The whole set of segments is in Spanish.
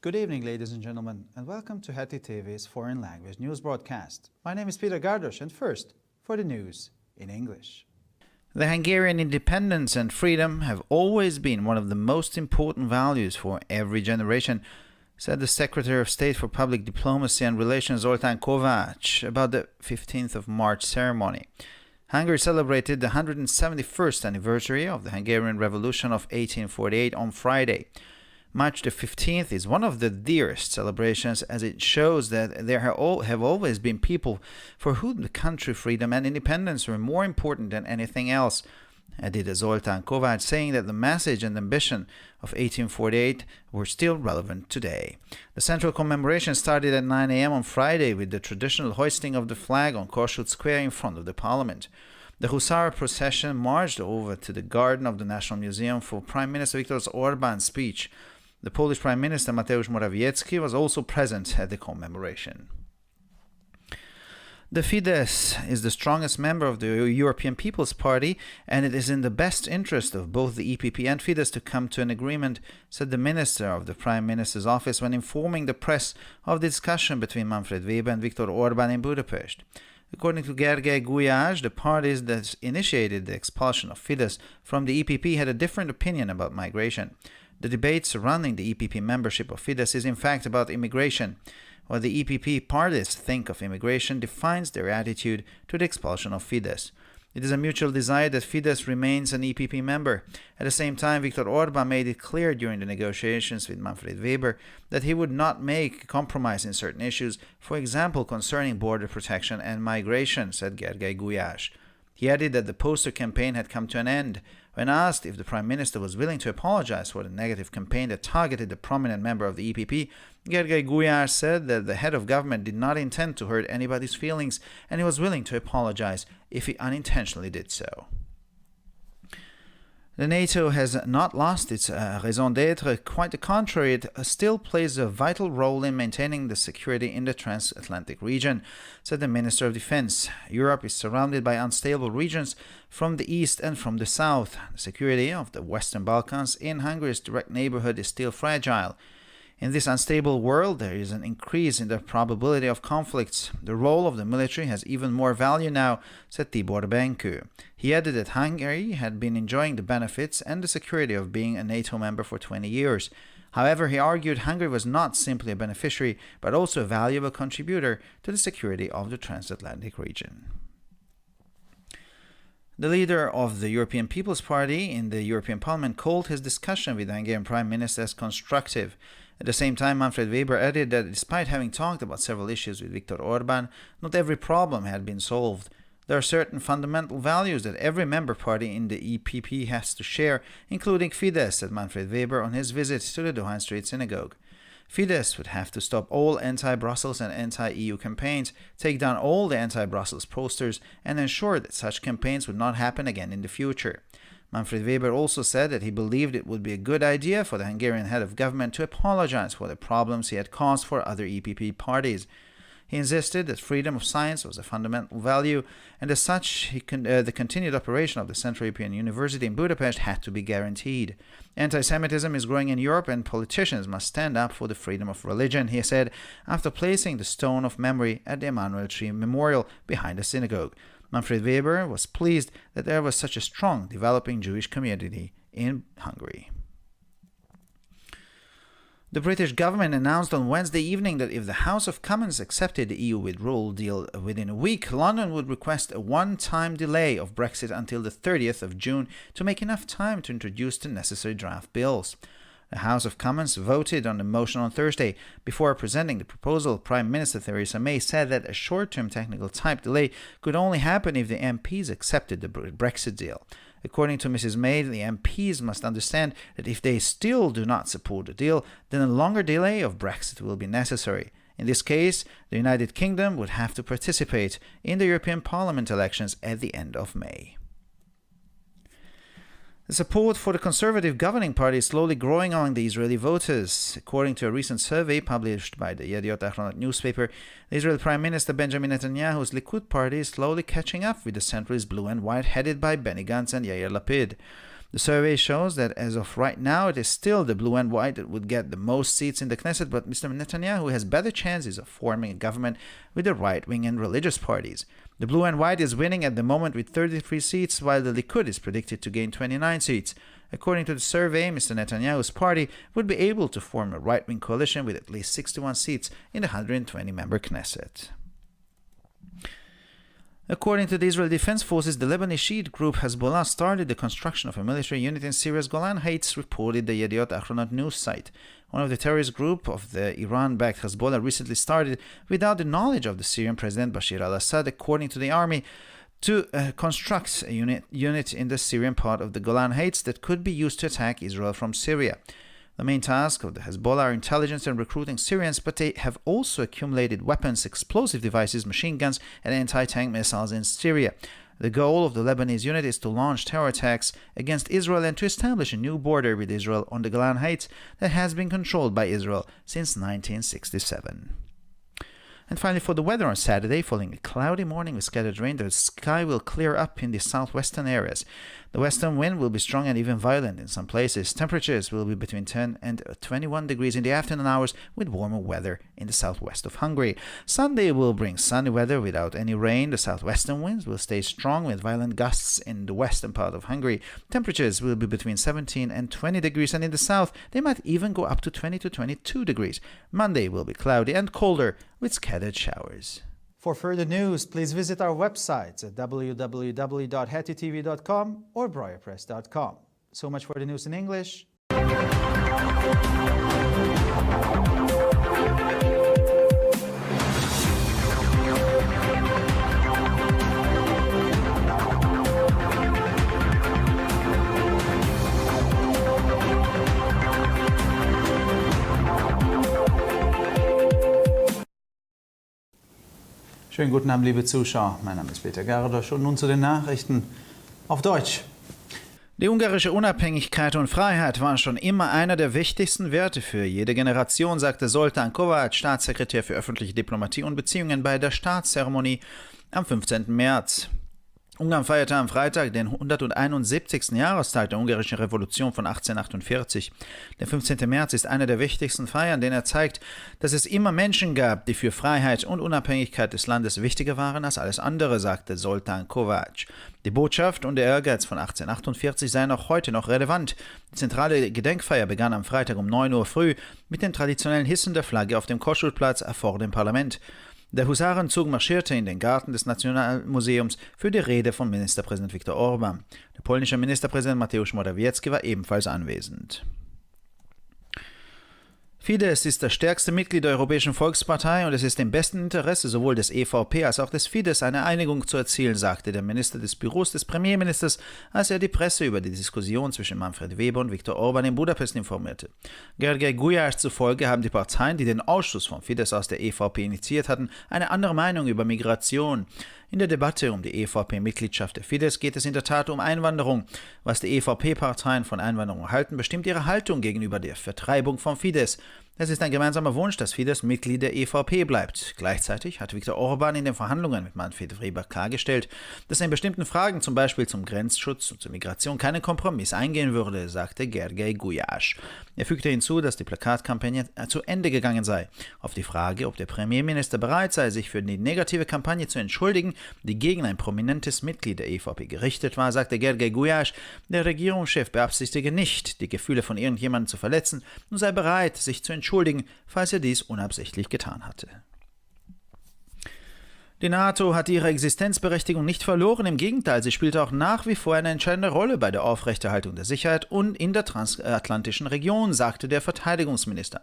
Good evening, ladies and gentlemen, and welcome to Heti TV's foreign language news broadcast. My name is Peter Gardos, and first, for the news in English. The Hungarian independence and freedom have always been one of the most important values for every generation, said the Secretary of State for Public Diplomacy and Relations Zoltán Kovács about the 15th of March ceremony. Hungary celebrated the 171st anniversary of the Hungarian Revolution of 1848 on Friday. March the 15th is one of the dearest celebrations as it shows that there have always been people for whom the country, freedom and independence were more important than anything else, added Zoltán Kovács, saying that the message and ambition of 1848 were still relevant today. The central commemoration started at 9 a.m. on Friday with the traditional hoisting of the flag on Kossuth Square in front of the parliament. The Hussar procession marched over to the garden of the National Museum for Prime Minister Viktor Orbán's speech. The Polish Prime Minister Mateusz Morawiecki was also present at the commemoration. The Fidesz is the strongest member of the European People's Party, and it is in the best interest of both the EPP and Fidesz to come to an agreement, said the Minister of the Prime Minister's office when informing the press of the discussion between Manfred Weber and Viktor Orbán in Budapest. According to Gergely Gulyás, the parties that initiated the expulsion of Fidesz from the EPP had a different opinion about migration. The debate surrounding the EPP membership of Fidesz is in fact about immigration. What the EPP parties think of immigration defines their attitude to the expulsion of Fidesz. It is a mutual desire that Fidesz remains an EPP member. At the same time, Viktor Orbán made it clear during the negotiations with Manfred Weber that he would not make a compromise in certain issues, for example concerning border protection and migration, said Gergely Gulyás. He added that the poster campaign had come to an end. When asked if the Prime Minister was willing to apologize for the negative campaign that targeted a prominent member of the EPP, Gergely Gulyás said that the head of government did not intend to hurt anybody's feelings and he was willing to apologize if he unintentionally did so. The NATO has not lost its raison d'etre. Quite the contrary, it still plays a vital role in maintaining the security in the transatlantic region, said the Minister of Defense. Europe is surrounded by unstable regions from the east and from the south. The security of the Western Balkans in Hungary's direct neighborhood is still fragile. In this unstable world, there is an increase in the probability of conflicts. The role of the military has even more value now, said Tibor Benkő. He added that Hungary had been enjoying the benefits and the security of being a NATO member for 20 years. However, he argued Hungary was not simply a beneficiary, but also a valuable contributor to the security of the transatlantic region. The leader of the European People's Party in the European Parliament called his discussion with the Hungarian Prime Minister as constructive. At the same time, Manfred Weber added that despite having talked about several issues with Viktor Orbán, not every problem had been solved. There are certain fundamental values that every member party in the EPP has to share, including Fidesz, said Manfred Weber on his visit to the Dohány Street Synagogue. Fidesz would have to stop all anti-Brussels and anti-EU campaigns, take down all the anti-Brussels posters, and ensure that such campaigns would not happen again in the future. Manfred Weber also said that he believed it would be a good idea for the Hungarian head of government to apologize for the problems he had caused for other EPP parties. He insisted that freedom of science was a fundamental value, and as such, the continued operation of the Central European University in Budapest had to be guaranteed. Anti-Semitism is growing in Europe, and politicians must stand up for the freedom of religion, he said, after placing the stone of memory at the Emanuel Tree Memorial behind the synagogue. Manfred Weber was pleased that there was such a strong developing Jewish community in Hungary. The British government announced on Wednesday evening that if the House of Commons accepted the EU withdrawal deal within a week, London would request a one-time delay of Brexit until the 30th of June to make enough time to introduce the necessary draft bills. The House of Commons voted on the motion on Thursday. Before presenting the proposal, Prime Minister Theresa May said that a short-term technical type delay could only happen if the MPs accepted the Brexit deal. According to Mrs. May, the MPs must understand that if they still do not support the deal, then a longer delay of Brexit will be necessary. In this case, the United Kingdom would have to participate in the European Parliament elections at the end of May. The support for the conservative governing party is slowly growing among the Israeli voters. According to a recent survey published by the Yediot Ahronot newspaper, the Israeli Prime Minister Benjamin Netanyahu's Likud party is slowly catching up with the centrist blue and white headed by Benny Gantz and Yair Lapid. The survey shows that as of right now, it is still the blue and white that would get the most seats in the Knesset, but Mr. Netanyahu has better chances of forming a government with the right-wing and religious parties. The blue and white is winning at the moment with 33 seats, while the Likud is predicted to gain 29 seats. According to the survey, Mr. Netanyahu's party would be able to form a right-wing coalition with at least 61 seats in the 120-member Knesset. According to the Israeli Defense Forces, the Lebanese Shiite group Hezbollah started the construction of a military unit in Syria's Golan Heights, reported the Yediot Ahronot news site. One of the terrorist group of the Iran-backed Hezbollah recently started, without the knowledge of the Syrian President Bashar al-Assad, according to the army, to construct a unit in the Syrian part of the Golan Heights that could be used to attack Israel from Syria. The main task of the Hezbollah are intelligence and recruiting Syrians, but they have also accumulated weapons, explosive devices, machine guns, and anti-tank missiles in Syria. The goal of the Lebanese unit is to launch terror attacks against Israel and to establish a new border with Israel on the Golan Heights that has been controlled by Israel since 1967. And finally, for the weather on Saturday, following a cloudy morning with scattered rain, the sky will clear up in the southwestern areas. The western wind will be strong and even violent in some places. Temperatures will be between 10 and 21 degrees in the afternoon hours, with warmer weather in the southwest of Hungary. Sunday will bring sunny weather without any rain. The southwestern winds will stay strong with violent gusts in the western part of Hungary. Temperatures will be between 17 and 20 degrees, and in the south, they might even go up to 20 to 22 degrees. Monday will be cloudy and colder with scattered showers. For further news, please visit our websites at www.hetitv.com or breuerpress.com. So much for the news in English. Schönen guten Abend, liebe Zuschauer. Mein Name ist Peter Gardosch und nun zu den Nachrichten auf Deutsch. Die ungarische Unabhängigkeit und Freiheit waren schon immer einer der wichtigsten Werte für jede Generation, sagte Zoltán Kovács, Staatssekretär für öffentliche Diplomatie und Beziehungen, bei der Staatszeremonie am 15. März. Ungarn feierte am Freitag den 171. Jahrestag der ungarischen Revolution von 1848. Der 15. März ist einer der wichtigsten Feiern, denn er zeigt, dass es immer Menschen gab, die für Freiheit und Unabhängigkeit des Landes wichtiger waren als alles andere, sagte Zoltán Kovács. Die Botschaft und der Ehrgeiz von 1848 seien auch heute noch relevant. Die zentrale Gedenkfeier begann am Freitag um 9 Uhr früh mit dem traditionellen Hissen der Flagge auf dem Kossuth-Platz vor dem Parlament. Der Husarenzug marschierte in den Garten des Nationalmuseums für die Rede von Ministerpräsident Viktor Orbán. Der polnische Ministerpräsident Mateusz Morawiecki war ebenfalls anwesend. Fidesz ist das stärkste Mitglied der Europäischen Volkspartei und es ist im besten Interesse sowohl des EVP als auch des Fidesz eine Einigung zu erzielen, sagte der Minister des Büros des Premierministers, als er die Presse über die Diskussion zwischen Manfred Weber und Viktor Orbán in Budapest informierte. Gergely Gulyás zufolge haben die Parteien, die den Ausschluss von Fidesz aus der EVP initiiert hatten, eine andere Meinung über Migration. In der Debatte um die EVP-Mitgliedschaft der Fidesz geht es in der Tat um Einwanderung. Was die EVP-Parteien von Einwanderung halten, bestimmt ihre Haltung gegenüber der Vertreibung von Fidesz. Es ist ein gemeinsamer Wunsch, dass Fidesz Mitglied der EVP bleibt. Gleichzeitig hat Viktor Orbán in den Verhandlungen mit Manfred Weber klargestellt, dass er in bestimmten Fragen, zum Beispiel zum Grenzschutz und zur Migration, keinen Kompromiss eingehen würde, sagte Gergely Gulyás. Er fügte hinzu, dass die Plakatkampagne zu Ende gegangen sei. Auf die Frage, ob der Premierminister bereit sei, sich für die negative Kampagne zu entschuldigen, die gegen ein prominentes Mitglied der EVP gerichtet war, sagte Gergely Gulyás, der Regierungschef beabsichtige nicht, die Gefühle von irgendjemandem zu verletzen und sei bereit, sich zu entschuldigen, falls er dies unabsichtlich getan hatte. Die NATO hat ihre Existenzberechtigung nicht verloren, im Gegenteil, sie spielt auch nach wie vor eine entscheidende Rolle bei der Aufrechterhaltung der Sicherheit und in der transatlantischen Region, sagte der Verteidigungsminister.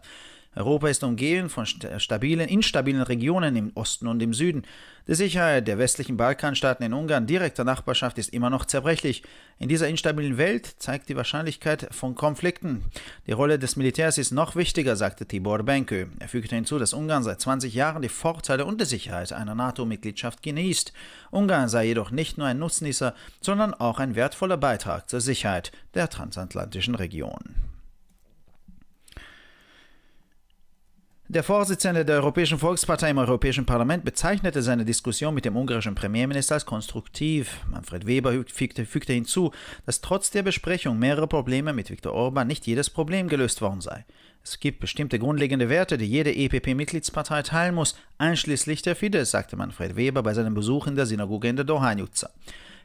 Europa ist umgeben von instabilen Regionen im Osten und im Süden. Die Sicherheit der westlichen Balkanstaaten in Ungarn direkter Nachbarschaft ist immer noch zerbrechlich. In dieser instabilen Welt zeigt die Wahrscheinlichkeit von Konflikten. Die Rolle des Militärs ist noch wichtiger, sagte Tibor Benkő. Er fügte hinzu, dass Ungarn seit 20 Jahren die Vorteile und die Sicherheit einer NATO-Mitgliedschaft genießt. Ungarn sei jedoch nicht nur ein Nutznießer, sondern auch ein wertvoller Beitrag zur Sicherheit der transatlantischen Region. Der Vorsitzende der Europäischen Volkspartei im Europäischen Parlament bezeichnete seine Diskussion mit dem ungarischen Premierminister als konstruktiv. Manfred Weber fügte hinzu, dass trotz der Besprechung mehrerer Probleme mit Viktor Orban nicht jedes Problem gelöst worden sei. Es gibt bestimmte grundlegende Werte, die jede EPP-Mitgliedspartei teilen muss, einschließlich der Fidesz, sagte Manfred Weber bei seinem Besuch in der Synagoge in der Dohányutca.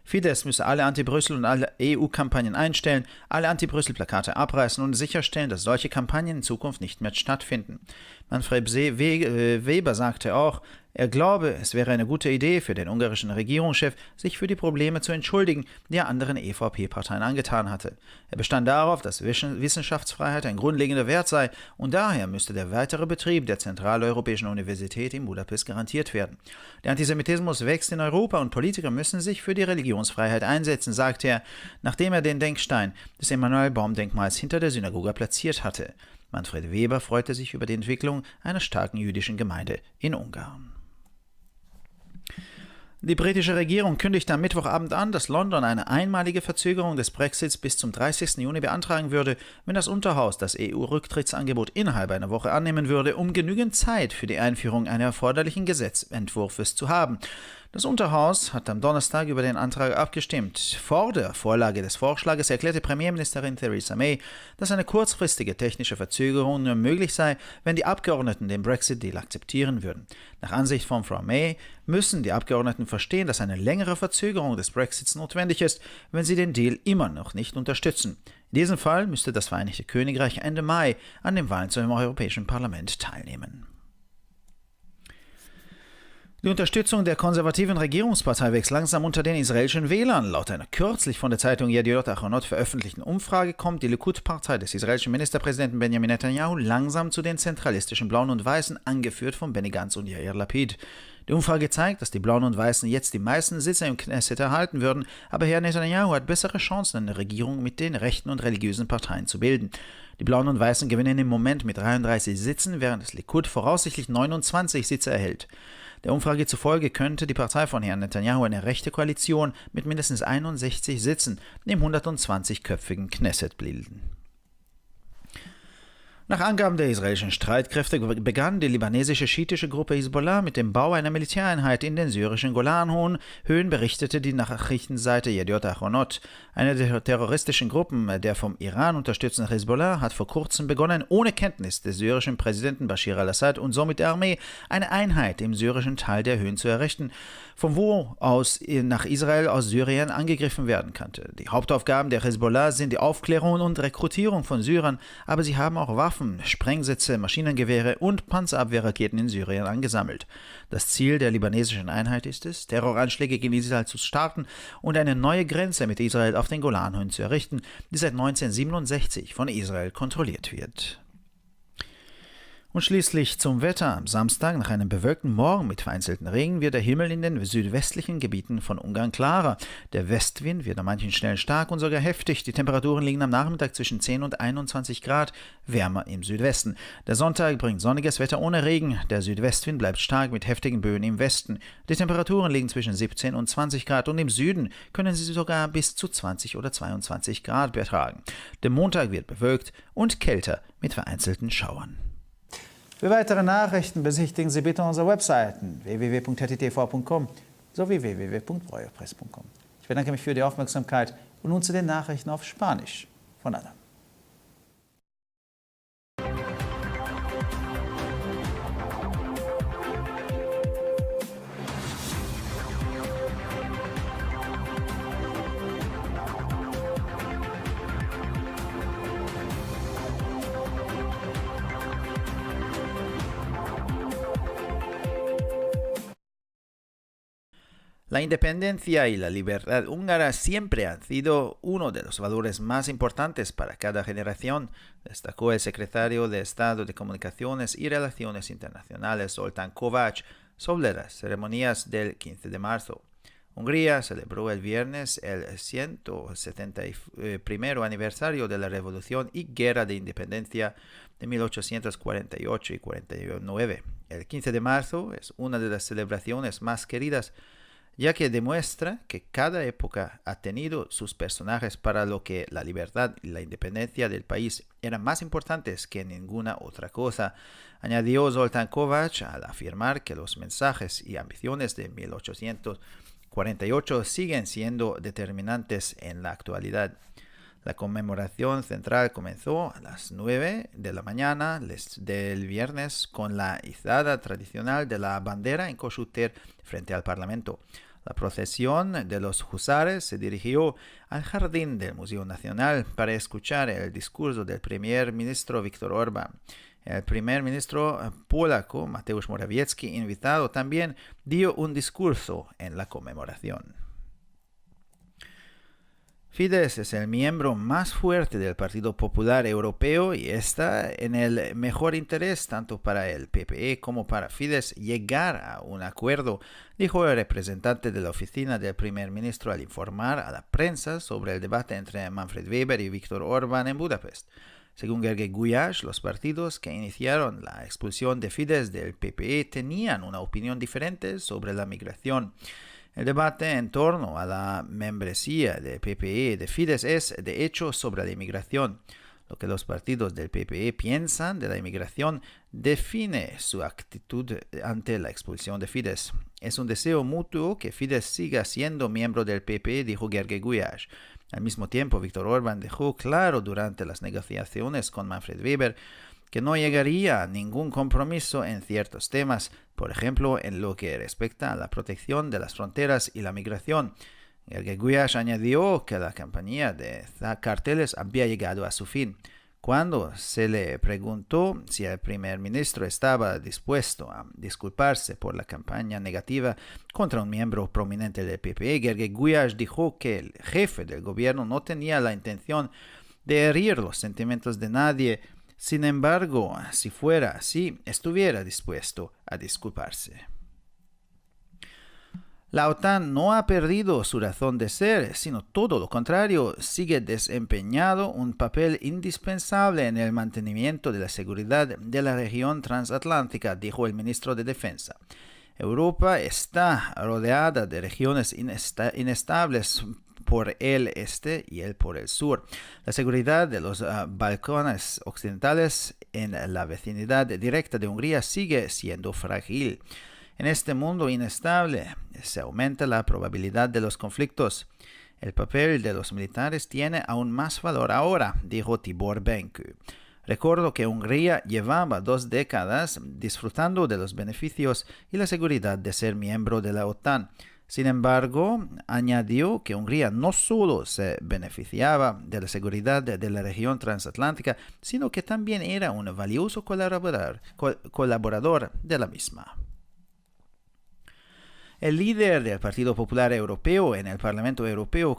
Fidesz müsse alle Anti-Brüssel- und alle EU-Kampagnen einstellen, alle Anti-Brüssel-Plakate abreißen und sicherstellen, dass solche Kampagnen in Zukunft nicht mehr stattfinden. Manfred Weber sagte auch, er glaube, es wäre eine gute Idee für den ungarischen Regierungschef, sich für die Probleme zu entschuldigen, die er anderen EVP-Parteien angetan hatte. Er bestand darauf, dass Wissenschaftsfreiheit ein grundlegender Wert sei und daher müsste der weitere Betrieb der Zentraleuropäischen Universität in Budapest garantiert werden. Der Antisemitismus wächst in Europa und Politiker müssen sich für die Religionsfreiheit einsetzen, sagte er, nachdem er den Denkstein des Emanuel-Baum-Denkmals hinter der Synagoge platziert hatte. Manfred Weber freute sich über die Entwicklung einer starken jüdischen Gemeinde in Ungarn. Die britische Regierung kündigte am Mittwochabend an, dass London eine einmalige Verzögerung des Brexits bis zum 30. Juni beantragen würde, wenn das Unterhaus das EU-Rücktrittsangebot innerhalb einer Woche annehmen würde, um genügend Zeit für die Einführung eines erforderlichen Gesetzentwurfs zu haben. Das Unterhaus hat am Donnerstag über den Antrag abgestimmt. Vor der Vorlage des Vorschlages erklärte Premierministerin Theresa May, dass eine kurzfristige technische Verzögerung nur möglich sei, wenn die Abgeordneten den Brexit-Deal akzeptieren würden. Nach Ansicht von Frau May müssen die Abgeordneten verstehen, dass eine längere Verzögerung des Brexits notwendig ist, wenn sie den Deal immer noch nicht unterstützen. In diesem Fall müsste das Vereinigte Königreich Ende Mai an den Wahlen zum Europäischen Parlament teilnehmen. Die Unterstützung der konservativen Regierungspartei wächst langsam unter den israelischen Wählern. Laut einer kürzlich von der Zeitung Yediot Achronot veröffentlichten Umfrage kommt die Likud-Partei des israelischen Ministerpräsidenten Benjamin Netanyahu langsam zu den zentralistischen Blauen und Weißen, angeführt von Benny Gantz und Yair Lapid. Die Umfrage zeigt, dass die Blauen und Weißen jetzt die meisten Sitze im Knesset erhalten würden, aber Herr Netanyahu hat bessere Chancen, eine Regierung mit den rechten und religiösen Parteien zu bilden. Die Blauen und Weißen gewinnen im Moment mit 33 Sitzen, während das Likud voraussichtlich 29 Sitze erhält. Der Umfrage zufolge könnte die Partei von Herrn Netanyahu eine rechte Koalition mit mindestens 61 Sitzen im 120-köpfigen Knesset bilden. Nach Angaben der israelischen Streitkräfte begann die libanesische schiitische Gruppe Hisbollah mit dem Bau einer Militäreinheit in den syrischen Golanhöhen, berichtete die Nachrichtenseite Yediot Achronot. Eine der terroristischen Gruppen der vom Iran unterstützten Hisbollah hat vor kurzem begonnen, ohne Kenntnis des syrischen Präsidenten Bashir al-Assad und somit der Armee eine Einheit im syrischen Teil der Höhen zu errichten, von wo aus nach Israel aus Syrien angegriffen werden könnte. Die Hauptaufgaben der Hisbollah sind die Aufklärung und Rekrutierung von Syrern, aber sie haben auch Waffen, Sprengsätze, Maschinengewehre und Panzerabwehrraketen in Syrien angesammelt. Das Ziel der libanesischen Einheit ist es, Terroranschläge gegen Israel zu starten und eine neue Grenze mit Israel auf den Golanhöhen zu errichten, die seit 1967 von Israel kontrolliert wird. Und schließlich zum Wetter. Am Samstag, nach einem bewölkten Morgen mit vereinzelten Regen, wird der Himmel in den südwestlichen Gebieten von Ungarn klarer. Der Westwind wird an manchen Stellen stark und sogar heftig. Die Temperaturen liegen am Nachmittag zwischen 10 und 21 Grad, wärmer im Südwesten. Der Sonntag bringt sonniges Wetter ohne Regen. Der Südwestwind bleibt stark mit heftigen Böen im Westen. Die Temperaturen liegen zwischen 17 und 20 Grad und im Süden können sie sogar bis zu 20 oder 22 Grad betragen. Der Montag wird bewölkt und kälter mit vereinzelten Schauern. Für weitere Nachrichten besichtigen Sie bitte unsere Webseiten www.ttv.com sowie www.breuerpress.com. Ich bedanke mich für die Aufmerksamkeit und nun zu den Nachrichten auf Spanisch von Adam. La independencia y la libertad húngara siempre han sido uno de los valores más importantes para cada generación, destacó el secretario de Estado de Comunicaciones y Relaciones Internacionales, Zoltán Kovács, sobre las ceremonias del 15 de marzo. Hungría celebró el viernes el 171 aniversario de la Revolución y Guerra de Independencia de 1848 y 49. El 15 de marzo es una de las celebraciones más queridas ya que demuestra que cada época ha tenido sus personajes para lo que la libertad y la independencia del país eran más importantes que ninguna otra cosa, añadió Zoltán Kovács al afirmar que los mensajes y ambiciones de 1848 siguen siendo determinantes en la actualidad. La conmemoración central comenzó a las 9 de la mañana del viernes con la izada tradicional de la bandera en Kossuth frente al Parlamento. La procesión de los husares se dirigió al jardín del Museo Nacional para escuchar el discurso del primer ministro Viktor Orbán. El primer ministro polaco, Mateusz Morawiecki, invitado, también dio un discurso en la conmemoración. Fidesz es el miembro más fuerte del Partido Popular Europeo y está en el mejor interés tanto para el PPE como para Fidesz llegar a un acuerdo, dijo el representante de la oficina del primer ministro al informar a la prensa sobre el debate entre Manfred Weber y Viktor Orbán en Budapest. Según Gergely Gulyás, los partidos que iniciaron la expulsión de Fidesz del PPE tenían una opinión diferente sobre la migración. El debate en torno a la membresía del PPE de Fidesz es, de hecho, sobre la inmigración. Lo que los partidos del PPE piensan de la inmigración define su actitud ante la expulsión de Fidesz. Es un deseo mutuo que Fidesz siga siendo miembro del PPE, dijo Gergely Gulyás. Al mismo tiempo, Viktor Orbán dejó claro durante las negociaciones con Manfred Weber que no llegaría a ningún compromiso en ciertos temas, por ejemplo, en lo que respecta a la protección de las fronteras y la migración. Gergely Gulyás añadió que la campaña de carteles había llegado a su fin. Cuando se le preguntó si el primer ministro estaba dispuesto a disculparse por la campaña negativa contra un miembro prominente del PPE, Gergely Gulyás dijo que el jefe del gobierno no tenía la intención de herir los sentimientos de nadie. Sin embargo, si fuera así, estuviera dispuesto a disculparse. La OTAN no ha perdido su razón de ser, sino todo lo contrario, sigue desempeñando un papel indispensable en el mantenimiento de la seguridad de la región transatlántica, dijo el ministro de Defensa. Europa está rodeada de regiones inestables por el este y el por el sur. La seguridad de los Balcanes occidentales en la vecindad directa de Hungría sigue siendo frágil. En este mundo inestable se aumenta la probabilidad de los conflictos. El papel de los militares tiene aún más valor ahora, dijo Tibor Benkő. Recuerdo que Hungría llevaba 2 décadas disfrutando de los beneficios y la seguridad de ser miembro de la OTAN. Sin embargo, añadió que Hungría no solo se beneficiaba de la seguridad de la región transatlántica, sino que también era un valioso colaborador de la misma. El líder del Partido Popular Europeo en el Parlamento Europeo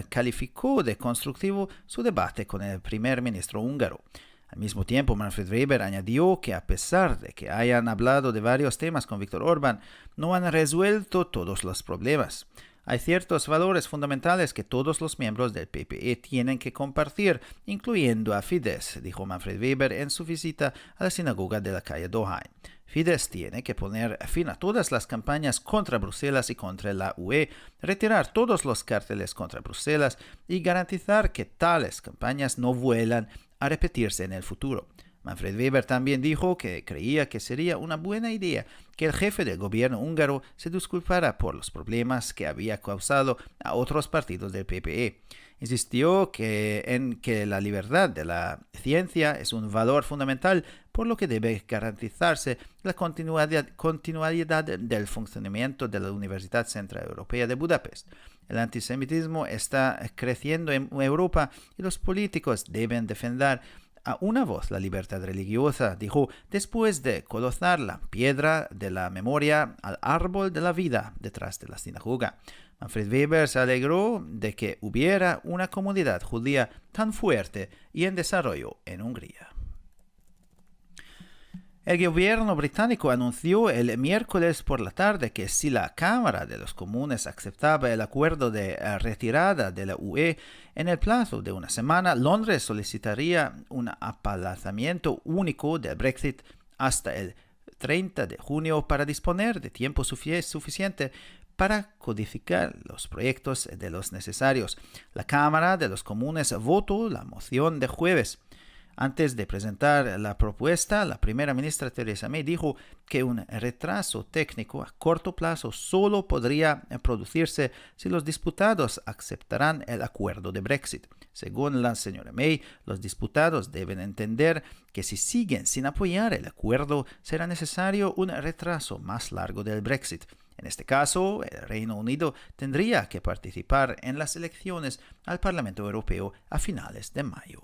calificó de constructivo su debate con el primer ministro húngaro. Al mismo tiempo, Manfred Weber añadió que a pesar de que hayan hablado de varios temas con Viktor Orbán, no han resuelto todos los problemas. Hay ciertos valores fundamentales que todos los miembros del PPE tienen que compartir, incluyendo a Fidesz, dijo Manfred Weber en su visita a la sinagoga de la calle Dohány. Fidesz tiene que poner fin a todas las campañas contra Bruselas y contra la UE, retirar todos los carteles contra Bruselas y garantizar que tales campañas no vuelvan a repetirse en el futuro. Manfred Weber también dijo que creía que sería una buena idea que el jefe del gobierno húngaro se disculpara por los problemas que había causado a otros partidos del PPE. Insistió en que la libertad de la ciencia es un valor fundamental, por lo que debe garantizarse la continuidad del funcionamiento de la Universidad Central Europea de Budapest. El antisemitismo está creciendo en Europa y los políticos deben defender a una voz la libertad religiosa, dijo, después de colocar la piedra de la memoria al árbol de la vida detrás de la sinagoga. Manfred Weber se alegró de que hubiera una comunidad judía tan fuerte y en desarrollo en Hungría. El gobierno británico anunció el miércoles por la tarde que si la Cámara de los Comunes aceptaba el acuerdo de retirada de la UE en el plazo de una semana, Londres solicitaría un aplazamiento único del Brexit hasta el 30 de junio para disponer de tiempo suficiente para codificar los proyectos de los necesarios. La Cámara de los Comunes votó la moción de jueves. Antes de presentar la propuesta, la primera ministra Theresa May dijo que un retraso técnico a corto plazo solo podría producirse si los diputados aceptarán el acuerdo de Brexit. Según la señora May, los diputados deben entender que si siguen sin apoyar el acuerdo, será necesario un retraso más largo del Brexit. En este caso, el Reino Unido tendría que participar en las elecciones al Parlamento Europeo a finales de mayo.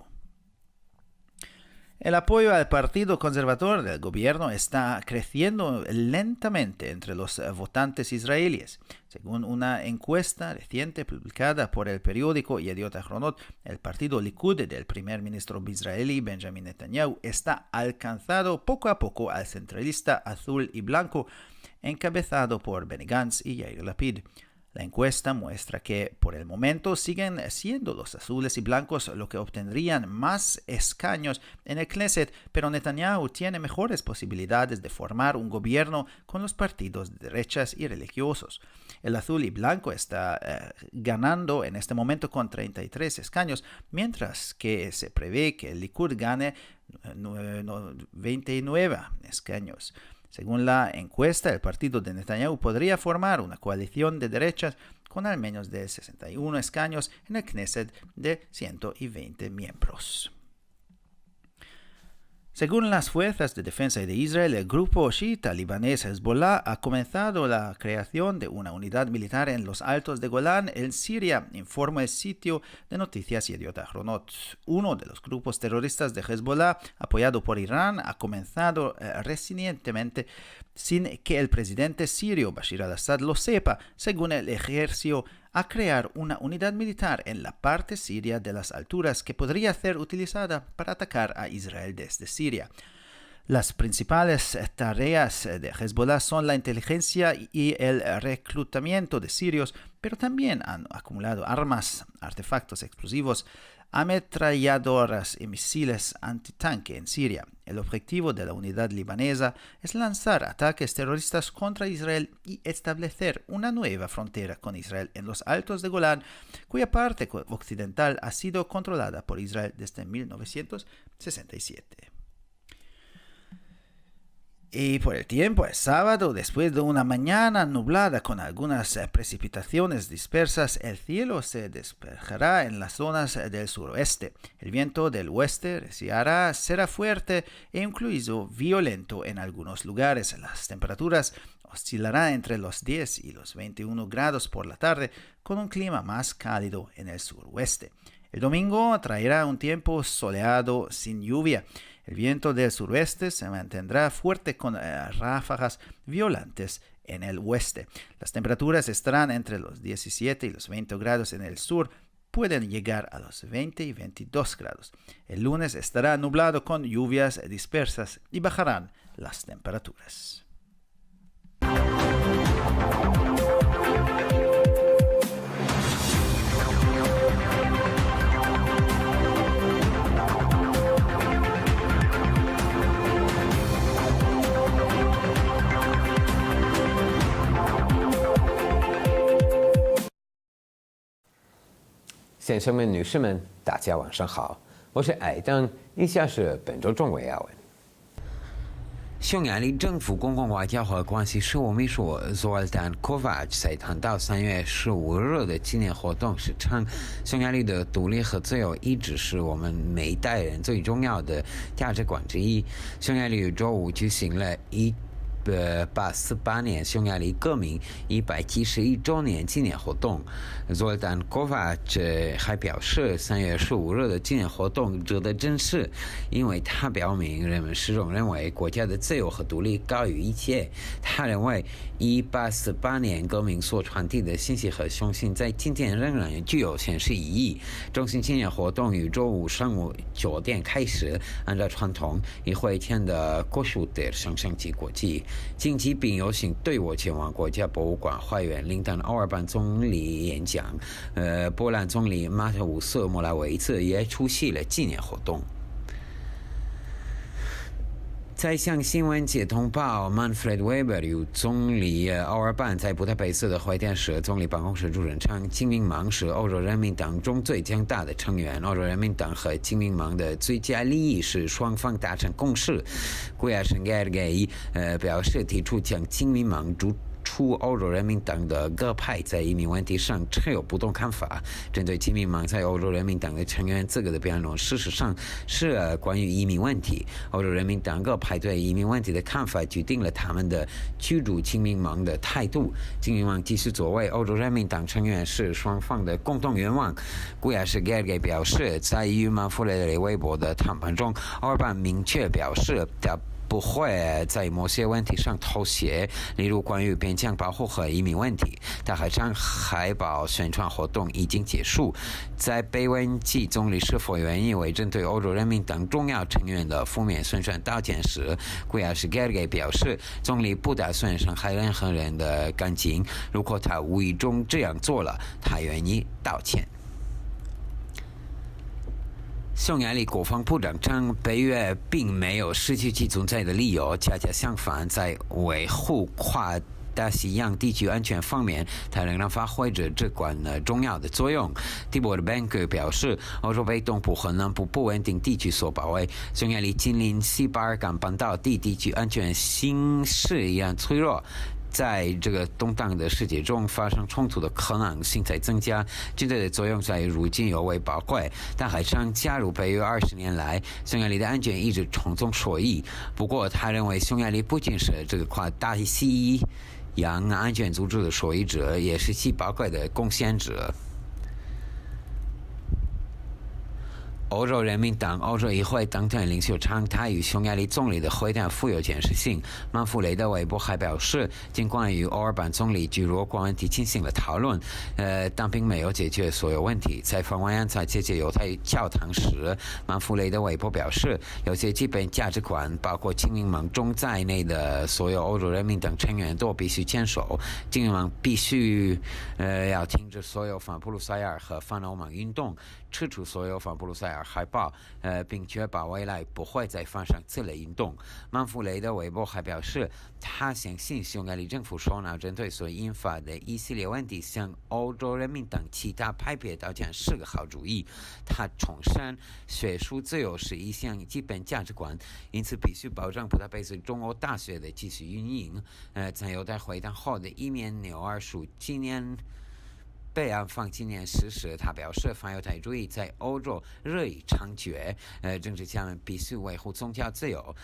El apoyo al Partido Conservador del gobierno está creciendo lentamente entre los votantes israelíes. Según una encuesta reciente publicada por el periódico Yediot Ahronot, el partido Likud del primer ministro israelí Benjamin Netanyahu está alcanzando poco a poco al centralista azul y blanco encabezado por Benny Gantz y Yair Lapid. La encuesta muestra que por el momento siguen siendo los azules y blancos los que obtendrían más escaños en el Knesset, pero Netanyahu tiene mejores posibilidades de formar un gobierno con los partidos de derechas y religiosos. El azul y blanco está ganando en este momento con 33 escaños, mientras que se prevé que el Likud gane 29 escaños. Según la encuesta, el partido de Netanyahu podría formar una coalición de derechas con al menos de 61 escaños en el Knesset de 120 miembros. Según las fuerzas de defensa de Israel, el grupo chiita libanés Hezbollah ha comenzado la creación de una unidad militar en los Altos de Golán, en Siria, informa el sitio de noticias Yediot Ahronot. Uno de los grupos terroristas de Hezbollah, apoyado por Irán, ha comenzado recientemente sin que el presidente sirio Bashar al-Assad lo sepa, según el ejército, a crear una unidad militar en la parte siria de las alturas que podría ser utilizada para atacar a Israel desde Siria. Las principales tareas de Hezbollah son la inteligencia y el reclutamiento de sirios, pero también han acumulado armas, artefactos explosivos, ametralladoras y misiles antitanque en Siria. El objetivo de la unidad libanesa es lanzar ataques terroristas contra Israel y establecer una nueva frontera con Israel en los Altos de Golán, cuya parte occidental ha sido controlada por Israel desde 1967. Y por el tiempo, el sábado, después de una mañana nublada con algunas precipitaciones dispersas, el cielo se despejará en las zonas del suroeste. El viento del oeste será fuerte e incluso violento en algunos lugares. Las temperaturas oscilarán entre los 10 y los 21 grados por la tarde, con un clima más cálido en el suroeste. El domingo traerá un tiempo soleado sin lluvia. El viento del suroeste se mantendrá fuerte con ráfagas violentas en el oeste. Las temperaturas estarán entre los 17 y los 20 grados en el sur. Pueden llegar a los 20 y 22 grados. El lunes estará nublado con lluvias dispersas y bajarán las temperaturas.先生们、女士们，大家晚上好，我是艾登，以下是本周中文要闻。匈牙利政府公共外交和关系事务秘书 Zoltán Kovács 在谈到3月15日的纪念活动时称，匈牙利的独立和自由一直是我们每一代人最重要的价值观之一。匈牙利周五举行了1848年匈牙利革命171周年纪念活动。Zoltán Kovács 还表示，3月15日的纪念活动值得珍视，因为它表明人们始终认为国家的自由和独立高于一切。他认为，1848年革命所传递的信息和雄心，在今天仍然具有现实意义。中心纪念活动于周五上午9点开始，按照传统，议会前的国术德升升级国际。近期并有幸对我前往国家博物馆花园聆听奥尔班总理演讲，波兰总理马特乌斯·莫拉维茨也出席了纪念活动。在向新闻界通报 Manfred Weber 与总理奥尔班在布达佩斯的会谈时，总理办公室主任称，亲民盟是欧洲人民党中最强大的成员，欧洲人民党和亲民盟的最佳利益是双方达成共识。古亚什盖尔给表示提出将亲民盟出欧洲人民党的各派在移民问题上持有不同看法。针对亲民盟在欧洲人民党的成员资格的辩论，事实上是关于移民问题。欧洲人民党各派对移民问题的看法决定了他们的驱逐亲民盟的态度。亲民盟继续作为欧洲人民党成员是双方的共同愿望。古亚什盖尔表示，在与曼弗雷德韦伯的谈判中，奥尔班明确表示他不会在某些问题上妥协，例如关于边疆保护和移民问题。他还称海报宣传活动已经结束。在被问及总理是否愿意为针对欧洲人民党重要成员的负面宣传道歉时，古亚什盖尔表示，总理不打算伤害任何人的感情，如果他无意中这样做了，他愿意道歉。匈牙利国防部长称，北约并没有失去其存在的理由，恰恰相反，在维护跨大西洋地区安全方面，它仍然发挥着至关重要的作用。蒂博的班克表示，欧洲被东部和南部不稳定地区所包围，匈牙利近邻西巴尔干半岛地区安全形势依然脆弱。在这个动荡的世界中发生冲突的可能性在增加，军队的作用在如今尤为宝贵。但还称，加入北约20年来，匈牙利的安全一直从中受益。不过，他认为匈牙利不仅是这个跨大西洋安全组织的受益者，也是其宝贵的贡献者。欧洲人民党欧洲议会党团领袖称，他与匈牙利总理的会谈富有建设性。曼弗雷德韦伯还表示，尽管与奥尔班总理就若干问题进行了讨论，但并没有解决所有问题。在访问安采节犹太教堂时，曼弗雷德韦伯表示，有些基本价值观，包括亲民盟中在内的所有欧洲人民党成员都必须坚守。亲民盟必须要停止所有反布鲁塞尔和反欧盟运动，撤除所有反布鲁塞尔海报，并确保未来不会再发生此类运动。曼弗雷德韦伯还表示，他相信匈牙利政府首脑针对所引发的一系列问题向欧洲人民党其他派别道歉是个好主意。他重申，学术自由是一项基本价值观，因此必须保障布达佩斯中欧大学的继续运营。在犹太会谈后的一面纽尔书纪念北岸放纪念时，他表示，反犹太主义在欧洲日益猖獗，政治家们必须维护宗教自由。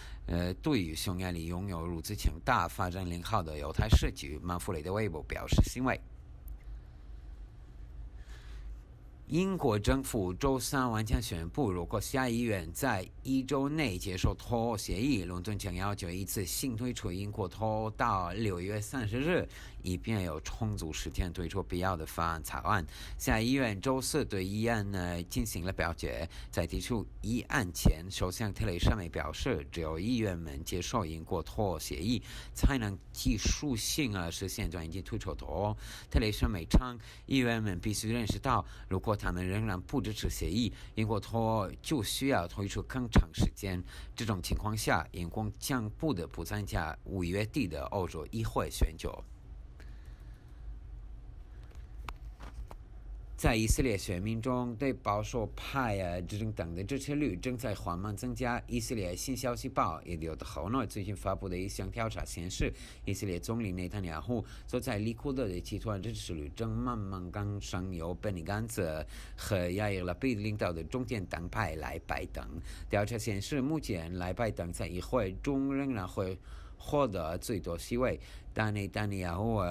对于匈牙利拥有如此强大、发展良好的犹太社区，曼弗雷德韦伯表示欣慰。英国政府周三晚间宣布，如果下议院在1周内接受脱欧协议，伦敦将要求一次性推出英国脱欧到6月30日，以便有充足时间推出必要的法案草案。下议院周四对议案进行了表决，在提出议案前，首相特蕾莎梅表示，只有议员们接受英国脱欧协议，才能技术性实现转移推出脱欧。特蕾莎梅称，议员们必须认识到，如果他们仍然不支持协议，英国脱欧就需要推出更长时间。这种情况下，英国将不得不参加5月底的欧洲议会选举。在以色列选民中，对保守派执政党的支持率正在缓慢增加。以色列新消息报也有的后呢最近发布的一项调查显示，以色列总理内塔尼亚胡所在利库德的集团支持率正慢慢赶上由本尼甘兹和亚伊拉比领导的中间党派莱拜党。调查显示，目前莱拜党在议会中仍然会获得最多席位，但内塔尼亚胡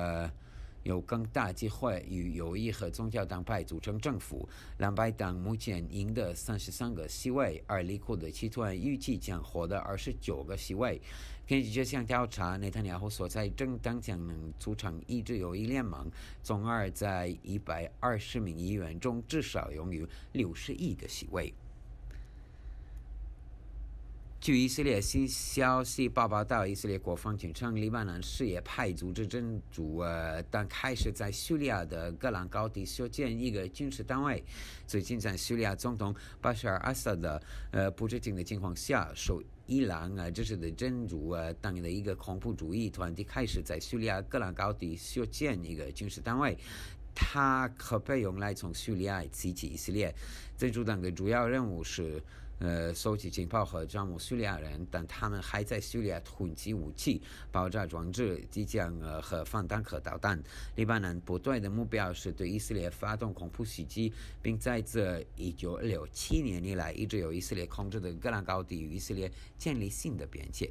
有更大机会与右翼和宗教党派组成政府。蓝白党目前赢得33个席位，而利库的集团预计将获得29个席位。根据这项调查，内塔尼亚胡所在政党将能组成一致右翼联盟，从而在120名议员中至少拥有61个席位。据以色列新消息报道，以色列国防军称，黎巴嫩什叶派组织真主但开始在叙利亚的戈兰高地修建一个军事单位。最近在叙利亚总统巴沙尔·阿萨德不知情的情况下，受伊朗支持的真主党的一个恐怖主义团体开始在叙利亚戈兰高地修建一个军事单位。它可被用来从叙利亚袭击以色列。真主党的主要任务是收集情报和招募叙利亚人，但他们还在叙利亚囤积武器、爆炸装置、机枪和反坦克导弹。黎巴嫩部队的目标是对以色列发动恐怖袭击，并在这1967年以来一直由以色列控制的戈兰高地与以色列建立新的边界。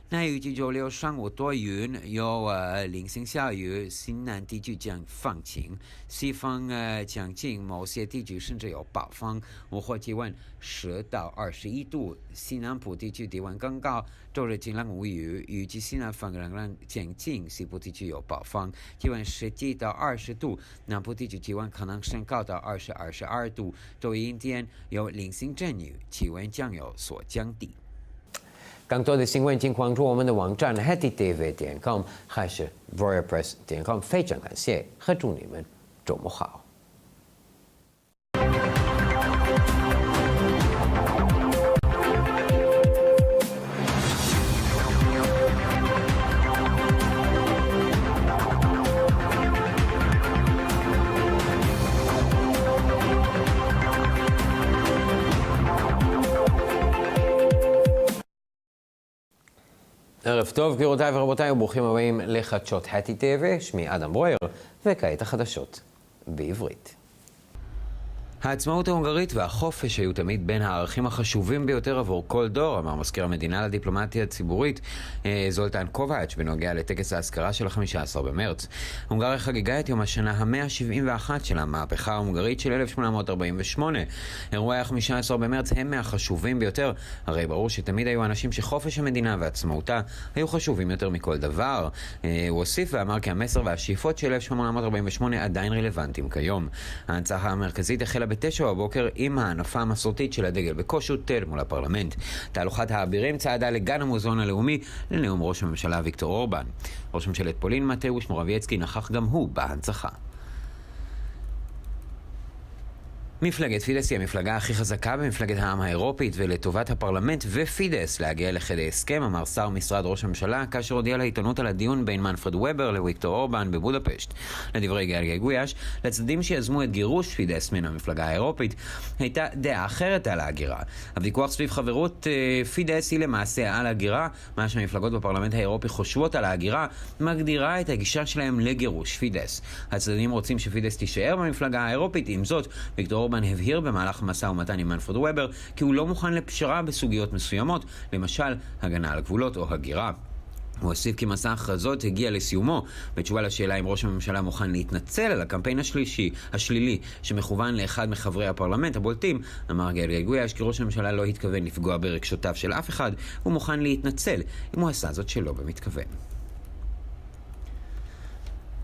那预计周六上午多云，有零星小雨，西南地区将放晴，西方将近某些地区甚至有暴风，午后气温10到21度，西南部地区气温更高。周日晴朗无雨，预计西南风仍然渐近，西部地区有暴风，气温17到20度，南部地区气温可能升高到22度。周一阴天，有零星阵雨，气温将有所降低。更多的新闻请关注我们的网站 hetitv.com 还是 voyapress.com。非常感谢和祝你们周末好。ערב טוב, גבירותיי ורבותיי, וברוכים הבאים לחדשות hetitv, שמי אדם ברויר, וכעת החדשות בעברית. העצמאות ההונגרית והחופש היו תמיד בין הערכים החשובים ביותר עבור כל דור, אמר מזכיר המדינה לדיפלומטיה הציבורית זולטן קובאץ' בנוגע לטקס האזכרה של 15 במרץ. הונגריה חגגה את יום השנה ה-171 של המהפכה ההונגרית של 1848. אירועי ה-15 במרץ הם מהחשובים ביותר, הרי ברור שתמיד היו אנשים שחופש המדינה ועצמאותה היו חשובים יותר מכל דבר. הוא הוסיף ואמר כי המסר והשאיפות של 1848 עדיין רלוונטיים כיום. ההנצחה המרכזית החלה ב9 בבוקר עם ההנפה המסורתית של הדגל בקושוטל מול הפרלמנט. תהלוכת האבירים צעדה לגן המוזיאון הלאומי לנאום ראש הממשלה ויקטור אורבן. ראש ממשלת פולין מתאוש מורבייצקי נכח גם הוא בהנצחה. מפלגת פידס היא המפלגה הכי חזקה במפלגת העם האירופית, ולטובת הפרלמנט ופידס להגיע לכדי הסכם, אמר שר משרד ראש הממשלה כאשר הודיע לעיתונות על הדיון בין מנפרד וובר לוויקטור אורבן בבודפשט. לדברי גל גויאש, לצדדים שיזמו את גירוש פידס מן המפלגה האירופית הייתה דעה אחרת על ההגירה. הוויכוח סביב חברות פידס היא למעשה על ההגירה. מה שהמפלגות בפרלמנט האירופי חושבות על ההגירה מגדירה את הגישה שלהם לגירוש פידס. הצדדים רוצים שפידס תישאר במפלגה האירופית, עם זאת ויקטור אורבן הבהיר במהלך משא ומתן עם מנפרד וובר כי הוא לא מוכן לפשרה בסוגיות מסוימות, למשל הגנה על הגבולות או הגירה. הוא הוסיף כי מסע ההכרזות הגיע לסיומו. בתשובה לשאלה אם ראש הממשלה מוכן להתנצל על הקמפיין השלילי שמכוון לאחד מחברי הפרלמנט הבולטים, אמר גל גויאש כי ראש הממשלה לא התכוון לפגוע ברגשותיו של אף אחד, הוא מוכן להתנצל אם הוא עשה זאת שלא במתכוון.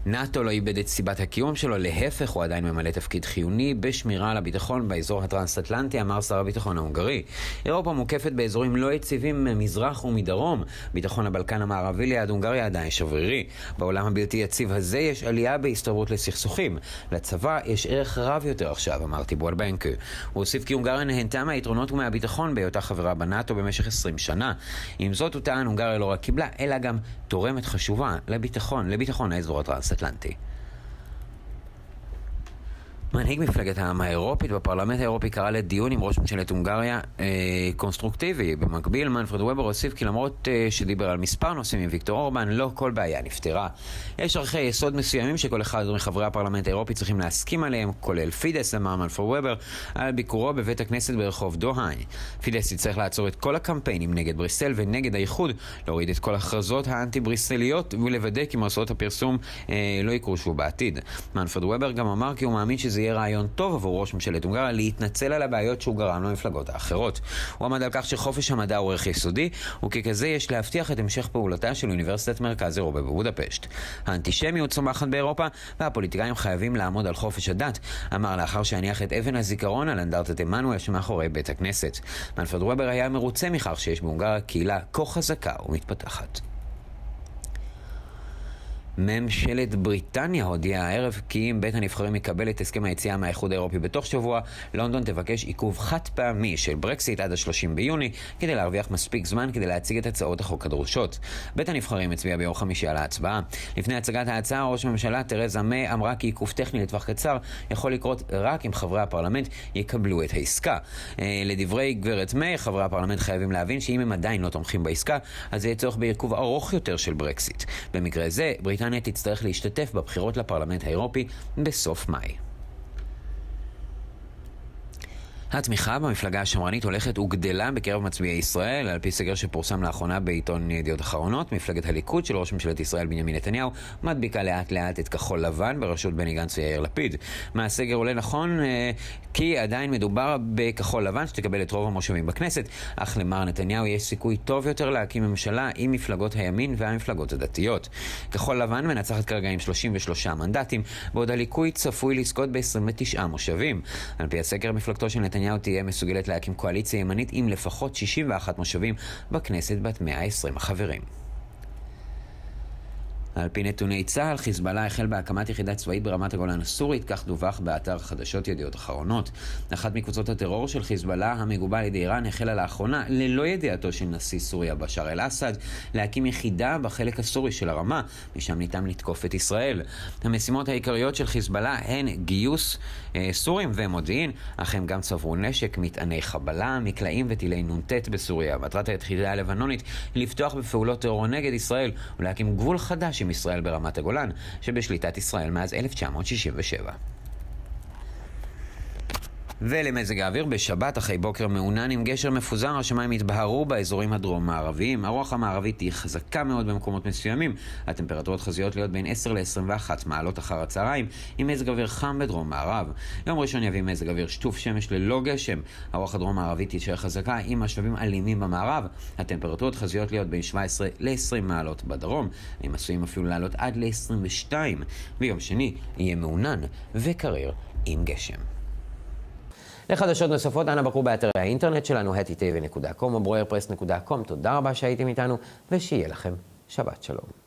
נאטו לא איבד את סיבת הקיום שלו, להפך הוא עדיין ממלא תפקיד חיוני בשמירה על הביטחון באזור הטרנס-אטלנטי, אמר שר הביטחון ההונגרי. אירופה מוקפת באזורים לא יציבים ממזרח ומדרום. ביטחון הבלקן המערבי ליד הונגריה עדיין שברירי. בעולם הבלתי יציב הזה יש עלייה בהסתברות לסכסוכים. לצבא יש ערך רב יותר עכשיו, אמר טיבואל בנקה. הוא הוסיף כי הונגריה נהנתה מהיתרונות ומהביטחון בהיותה חברה בנאטו במשך 20 שנה. עם זאת הוא טען, הונגריה לא רק קיבלה, אלא גם תורמת חשובה לביטחון האזור הטרנס-אטלנטי. מנהיג מפלגת העם האירופית בפרלמנט האירופי קרא לדיון עם ראש ממשלת הונגריה קונסטרוקטיבי. במקביל מנפרד וובר הוסיף כי למרות שדיבר על מספר נושאים עם ויקטור אורבן, לא כל בעיה נפתרה. יש ערכי יסוד מסוימים שכל אחד מחברי הפרלמנט האירופי צריכים להסכים עליהם, כולל פידס, אמר מנפרד וובר על ביקורו בבית הכנסת ברחוב דוהאן. פידס יצטרך לעצור את כל הקמפיינים נגד בריסל ונגד האיחוד, להוריד את כל ההכרזות האנטי-בריסליות ולוודא כי מסעות הפרסום לא יקרו שוב בעתיד. מנפרד וובר גם אמר כי הוא מאמין שזה יהיה רעיון טוב עבור ראש ממשלת הונגריה להתנצל על הבעיות שהוא גרם למפלגות האחרות. הוא עמד על כך שחופש המדע הוא ערך יסודי, וככזה יש להבטיח את המשך פעולתה של אוניברסיטת מרכז אירופה בבודפשט. האנטישמיות צומחת באירופה, והפוליטיקאים חייבים לעמוד על חופש הדת, אמר לאחר שהניח את אבן הזיכרון על אנדרטת עמנואל שמאחורי בית הכנסת. מנפרד וובר היה מרוצה מכך שיש בהונגריה קהילה כה חזקה ומתפתחת. ממשלת בריטניה הודיעה הערב כי אם בית הנבחרים יקבל את הסכם היציאה מהאיחוד האירופי בתוך שבוע, לונדון תבקש עיכוב חד פעמי של ברקסיט עד ה-30 ביוני כדי להרוויח מספיק זמן כדי להציג את הצעות החוק הדרושות. בית הנבחרים הצביע ביום חמישי על ההצבעה. לפני הצגת ההצעה, ראש הממשלה תרזה מיי אמרה כי עיכוב טכני לטווח קצר יכול לקרות רק אם חברי הפרלמנט יקבלו את העסקה. לדברי גברת מיי, חברי הפרלמנט חייבים להבין שאם הם עדיין לא תומכים בעסקה, אז יהיה צורך בעיכוב ארוך יותר של ברקסיט. במקרה זה, בריטניה תצטרך להשתתף בבחירות לפרלמנט האירופי בסוף מאי. התמיכה במפלגה השמרנית הולכת וגדלה בקרב מצביעי ישראל. על פי סקר שפורסם לאחרונה בעיתון ידיעות אחרונות, מפלגת הליכוד של ראש ממשלת ישראל בנימין נתניהו מדביקה לאט לאט את כחול לבן בראשות בני גנץ ויאיר לפיד. מהסקר עולה נכון כי עדיין מדובר בכחול לבן שתקבל את רוב המושבים בכנסת, אך למר נתניהו יש סיכוי טוב יותר להקים ממשלה עם מפלגות הימין והמפלגות הדתיות. כחול לבן מנצחת כרגע עם 33 מנדטים, בעוד הליכוד צפוי לזכות ב-29 מושבים. על פי הסקר, מפלגתו של נתניהו תהיה מסוגלת להקים קואליציה ימנית עם לפחות 61 מושבים בכנסת בת 120 החברים. על פי נתוני צה"ל, חיזבאללה החל בהקמת יחידה צבאית ברמת הגולן הסורית, כך דווח באתר חדשות ידיעות אחרונות. אחת מקבוצות הטרור של חיזבאללה, המגובה על ידי איראן, החלה לאחרונה, ללא ידיעתו של נשיא סוריה בשאר אל-אסד, להקים יחידה בחלק הסורי של הרמה, משם ניתן לתקוף את ישראל. המשימות העיקריות של חיזבאללה הן גיוס סורים ומודיעין, אך הם גם צברו נשק, מטעני חבלה, מקלעים וטילי נ"ט בסוריה. מטרת היחידה הלבנונית היא לפתוח בפעולות טרור נגד ישראל ולהקים גבול חדש עם ישראל ברמת הגולן, שבשליטת ישראל מאז 1967. ולמזג האוויר, בשבת אחרי בוקר מעונן עם גשר מפוזר, השמיים יתבהרו באזורים הדרום-מערביים. הרוח המערבית היא חזקה מאוד במקומות מסוימים. הטמפרטורות חזויות להיות בין 10 ל-21 מעלות אחר הצהריים, עם מזג אוויר חם בדרום-מערב. יום ראשון יביא מזג אוויר שטוף שמש ללא גשם. הרוח הדרום-מערבית תישאר חזקה עם השלבים אלימים במערב. הטמפרטורות חזויות להיות בין 17 ל-20 מעלות בדרום. הם עשויים אפילו לעלות עד ל-22. ביום שני יהיה מעונן וקריר עם גשם. לחדשות נוספות, אנא בקרו באתרי האינטרנט שלנו, hetitv.com או broerpress.com. תודה רבה שהייתם איתנו, ושיהיה לכם שבת שלום.